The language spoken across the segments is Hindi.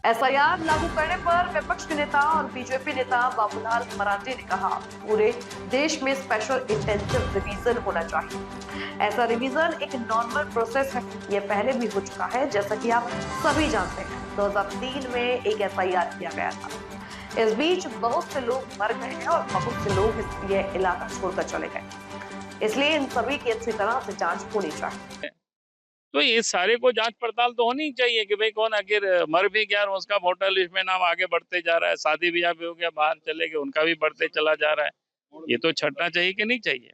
एसआईआर लागू करने पर विपक्ष के नेता और बीजेपी नेता बाबूलाल मरांडी ने कहा, पूरे देश में स्पेशल इंटेंसिव रिवीजन होना चाहिए। ऐसा रिवीजन एक नॉर्मल प्रोसेस है, ये पहले भी हो चुका है। जैसा कि आप सभी जानते हैं, 2003 में एक एसआईआर किया गया था। इस बीच बहुत से लोग मर गए हैं और बहुत से लोग ये इलाका छोड़कर चले गए। इसलिए इन सभी की अच्छी तरह से जांच होनी चाहिए। तो ये सारे को जांच पड़ताल तो होनी चाहिए कि भाई कौन आखिर मर भी गया और उसका वोटर लिस्ट में नाम आगे बढ़ते जा रहा है, शादी ब्याह भी हो गया, बाहर चले गए, उनका भी बढ़ते चला जा रहा है। ये तो छटना चाहिए कि नहीं चाहिए।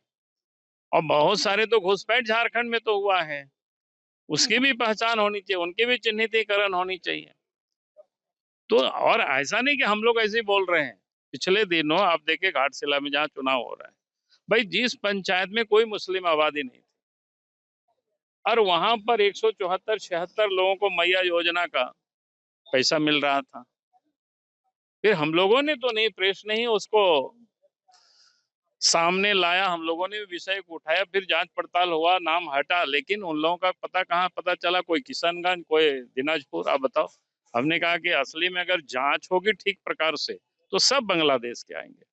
और बहुत सारे तो घुसपैठ झारखंड में तो हुआ है, उसकी भी पहचान होनी चाहिए, उनकी भी चिन्हितीकरण होनी चाहिए। तो और ऐसा नहीं कि हम लोग ऐसे ही बोल रहे हैं। पिछले दिनों आप देखे घाटशिला में जहाँ चुनाव हो रहा है, भाई जिस पंचायत में कोई मुस्लिम आबादी नहीं, और वहां पर 174-76 लोगों को मैया योजना का पैसा मिल रहा था। फिर हम लोगों ने तो नहीं, प्रेस नहीं उसको सामने लाया, हम लोगों ने विषय को उठाया, फिर जांच पड़ताल हुआ, नाम हटा, लेकिन उन लोगों का पता कहाँ पता चला, कोई किशनगंज, कोई दिनाजपुर। आप बताओ। हमने कहा कि असली में अगर जांच होगी ठीक प्रकार से तो सब बांग्लादेश के आएंगे।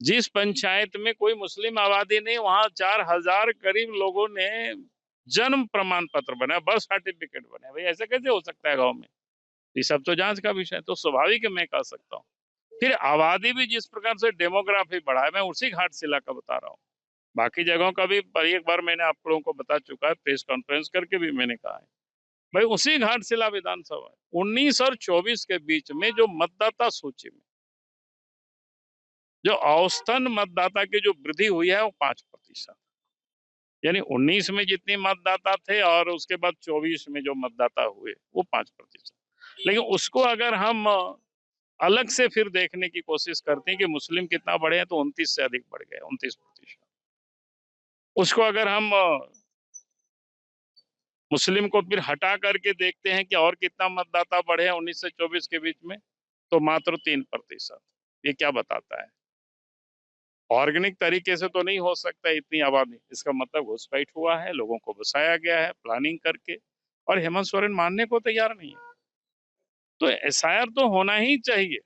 जिस पंचायत में कोई मुस्लिम आबादी नहीं, वहां 4000 करीब लोगों ने जन्म प्रमाण पत्र बनाया, बर्थ सर्टिफिकेट बनाया। भाई ऐसा कैसे हो सकता है गांव में? ये सब तो जांच का विषय। तो स्वाभाविक है, मैं कह सकता हूँ। फिर आबादी भी जिस प्रकार से डेमोग्राफी बढ़ा है, मैं उसी घाटशिला का बता रहा हूँ। बाकी जगहों का भी एक बार मैंने आप लोगों को बता चुका है, प्रेस कॉन्फ्रेंस करके भी मैंने कहा है। भाई उसी घाटशिला विधानसभा 19 और 24 के बीच में जो मतदाता सूची में जो औसतन मतदाता की जो वृद्धि हुई है वो 5%। यानी 19 में जितने मतदाता थे और उसके बाद 24 में जो मतदाता हुए वो 5%। लेकिन उसको अगर हम अलग से फिर देखने की कोशिश करते हैं कि मुस्लिम कितना बढ़े हैं, तो 29 से अधिक बढ़ गए, 29%। उसको अगर हम मुस्लिम को फिर हटा करके देखते हैं कि और कितना मतदाता बढ़े हैं 19 से 24 के बीच में, तो मात्र 3%। ये क्या बताता है? ऑर्गेनिक तरीके से तो नहीं हो सकता इतनी आबादी। इसका मतलब घुसपैठ हुआ है, लोगों को बसाया गया है प्लानिंग करके, और हेमंत सोरेन मानने को तैयार नहीं है। तो एसआईआर तो होना ही चाहिए।